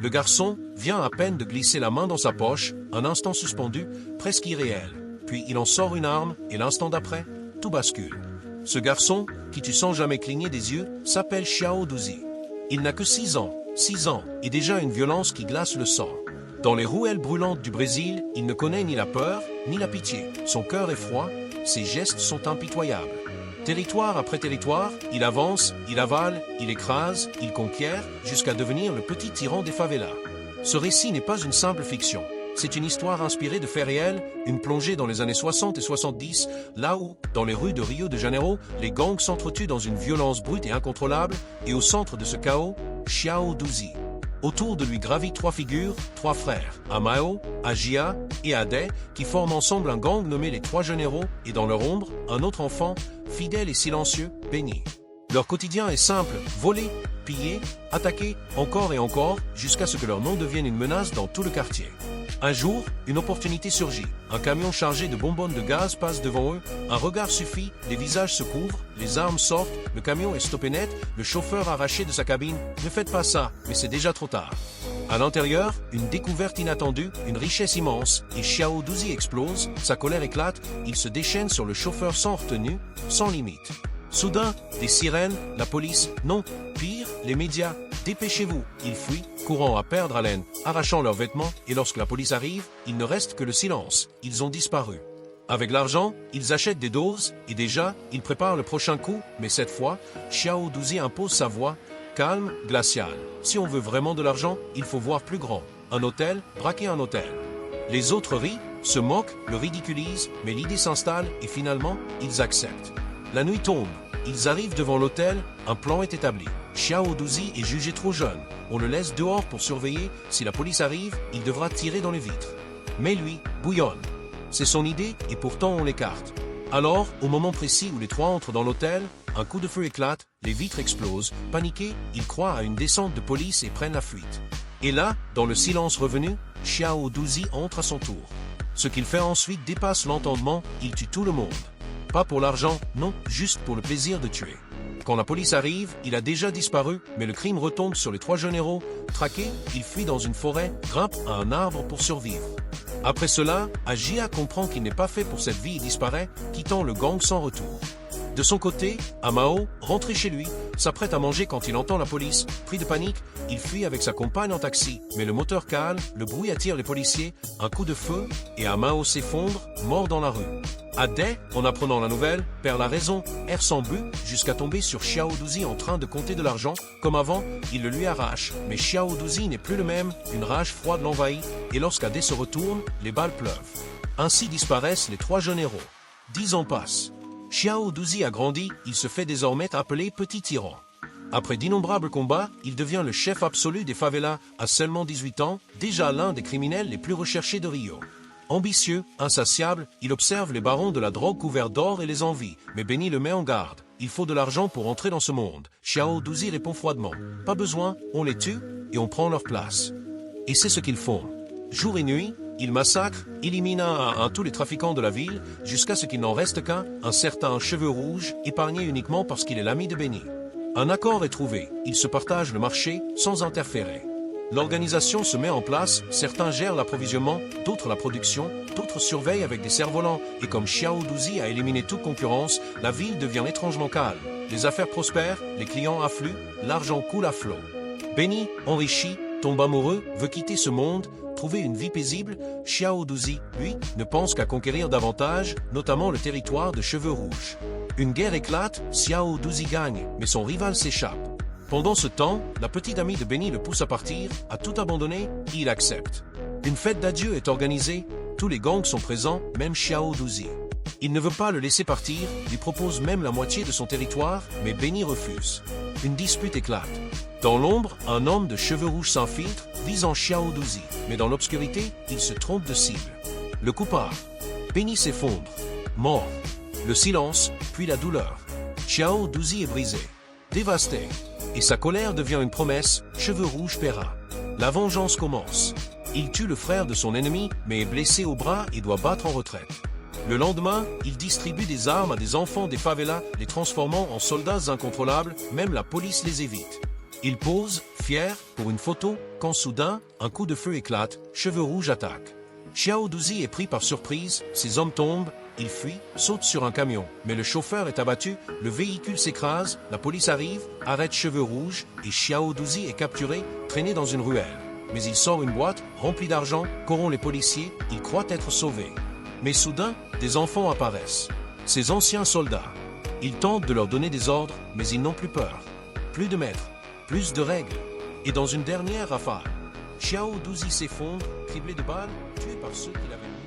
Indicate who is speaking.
Speaker 1: Le garçon vient à peine de glisser la main dans sa poche, un instant suspendu, presque irréel. Puis il en sort une arme, et l'instant d'après, tout bascule. Ce garçon, qui tu sens jamais cligner des yeux, s'appelle Xiao Duzi. Il n'a que 6 ans, et déjà une violence qui glace le sang. Dans les ruelles brûlantes du Brésil, il ne connaît ni la peur, ni la pitié. Son cœur est froid, ses gestes sont impitoyables. Territoire après territoire, il avance, il avale, il écrase, il conquiert, jusqu'à devenir le petit tyran des favelas. Ce récit n'est pas une simple fiction. C'est une histoire inspirée de faits réels, une plongée dans les années 60 et 70, là où, dans les rues de Rio de Janeiro, les gangs s'entretuent dans une violence brute et incontrôlable, et au centre de ce chaos, Xiao Duzi. Autour de lui gravitent 3 figures, 3 frères, Amao, Agia et Ade, qui forment ensemble un gang nommé les 3 généraux, et dans leur ombre, un autre enfant, fidèle et silencieux, Benny. Leur quotidien est simple, voler, piller, attaquer, encore et encore, jusqu'à ce que leur nom devienne une menace dans tout le quartier. Un jour, une opportunité surgit. Un camion chargé de bonbonnes de gaz passe devant eux, un regard suffit, les visages se couvrent, les armes sortent, le camion est stoppé net, le chauffeur arraché de sa cabine. Ne faites pas ça, mais c'est déjà trop tard. À l'intérieur, une découverte inattendue, une richesse immense, et Xiao Duzi explose, sa colère éclate, il se déchaîne sur le chauffeur sans retenue, sans limite. Soudain, des sirènes, la police, non, pire, les médias. Dépêchez-vous, ils fuient, courant à perdre haleine, arrachant leurs vêtements, et lorsque la police arrive, il ne reste que le silence, ils ont disparu. Avec l'argent, ils achètent des doses, et déjà, ils préparent le prochain coup, mais cette fois, Xiao Duzi impose sa voix, calme, glaciale. Si on veut vraiment de l'argent, il faut voir plus grand. Un hôtel, braquer un hôtel. Les autres rient, se moquent, le ridiculisent, mais l'idée s'installe, et finalement, ils acceptent. La nuit tombe, ils arrivent devant l'hôtel, un plan est établi. Xiao Duzi est jugé trop jeune, on le laisse dehors pour surveiller, si la police arrive, il devra tirer dans les vitres. Mais lui, bouillonne. C'est son idée et pourtant on l'écarte. Alors, au moment précis où les 3 entrent dans l'hôtel, un coup de feu éclate, les vitres explosent, paniqués, ils croient à une descente de police et prennent la fuite. Et là, dans le silence revenu, Xiao Duzi entre à son tour. Ce qu'il fait ensuite dépasse l'entendement, il tue tout le monde. Pas pour l'argent, non, juste pour le plaisir de tuer. Quand la police arrive, il a déjà disparu, mais le crime retombe sur les 3 généraux. Traqués, il fuit dans une forêt, grimpe à un arbre pour survivre. Après cela, Agia comprend qu'il n'est pas fait pour cette vie et disparaît, quittant le gang sans retour. De son côté, Amao, rentré chez lui, s'apprête à manger quand il entend la police. Pris de panique, il fuit avec sa compagne en taxi, mais le moteur cale, le bruit attire les policiers, un coup de feu, et Amao s'effondre, mort dans la rue. Ade, en apprenant la nouvelle, perd la raison, erre sans but, jusqu'à tomber sur Xiao Duzi en train de compter de l'argent. Comme avant, il le lui arrache, mais Xiao Duzi n'est plus le même, une rage froide l'envahit, et lorsqu'Ade se retourne, les balles pleuvent. Ainsi disparaissent les 3 généraux. 10 ans passent. Xiao Duzi a grandi, il se fait désormais appeler Petit Tyran. Après d'innombrables combats, il devient le chef absolu des favelas, à seulement 18 ans, déjà l'un des criminels les plus recherchés de Rio. Ambitieux, insatiable, il observe les barons de la drogue couverts d'or et les envie, mais Benny le met en garde. Il faut de l'argent pour entrer dans ce monde. Xiao Duzi répond froidement. Pas besoin, on les tue et on prend leur place. Et c'est ce qu'ils font. Jour et nuit, ils massacrent, éliminent un à tous les trafiquants de la ville, jusqu'à ce qu'il n'en reste qu'un, un certain Cheveux Rouge, épargné uniquement parce qu'il est l'ami de Benny. Un accord est trouvé, ils se partagent le marché sans interférer. L'organisation se met en place, certains gèrent l'approvisionnement, d'autres la production, d'autres surveillent avec des cerfs-volants, et comme Xiao Duzi a éliminé toute concurrence, la ville devient étrangement calme. Les affaires prospèrent, les clients affluent, l'argent coule à flot. Benny, enrichi, tombe amoureux, veut quitter ce monde, trouver une vie paisible. Xiao Duzi, lui, ne pense qu'à conquérir davantage, notamment le territoire de Cheveux Rouges. Une guerre éclate, Xiao Duzi gagne, mais son rival s'échappe. Pendant ce temps, la petite amie de Benny le pousse à partir, à tout abandonner, et il accepte. Une fête d'adieu est organisée, tous les gangs sont présents, même Xiao Duzi. Il ne veut pas le laisser partir, lui propose même la moitié de son territoire, mais Benny refuse. Une dispute éclate. Dans l'ombre, un homme de cheveux rouges s'infiltre, visant Xiao Duzi, mais dans l'obscurité, il se trompe de cible. Le coup part. Benny s'effondre. Mort. Le silence, puis la douleur. Xiao Duzi est brisé. Dévasté. Et sa colère devient une promesse, Cheveux Rouges paiera. La vengeance commence. Il tue le frère de son ennemi, mais est blessé au bras et doit battre en retraite. Le lendemain, il distribue des armes à des enfants des favelas, les transformant en soldats incontrôlables, même la police les évite. Il pose, fier, pour une photo, quand soudain, un coup de feu éclate, Cheveux Rouges attaque. Xiao Duzi est pris par surprise, ses hommes tombent, il fuit, saute sur un camion, mais le chauffeur est abattu, le véhicule s'écrase, la police arrive, arrête Cheveux Rouges, et Xiao Duzi est capturé, traîné dans une ruelle. Mais il sort une boîte, remplie d'argent, corrompt les policiers, il croit être sauvé. Mais soudain, des enfants apparaissent. Ces anciens soldats. Ils tentent de leur donner des ordres, mais ils n'ont plus peur. Plus de maîtres, plus de règles. Et dans une dernière rafale, Xiao Duzi s'effondre, criblé de balles, tué par ceux qui l'avaient...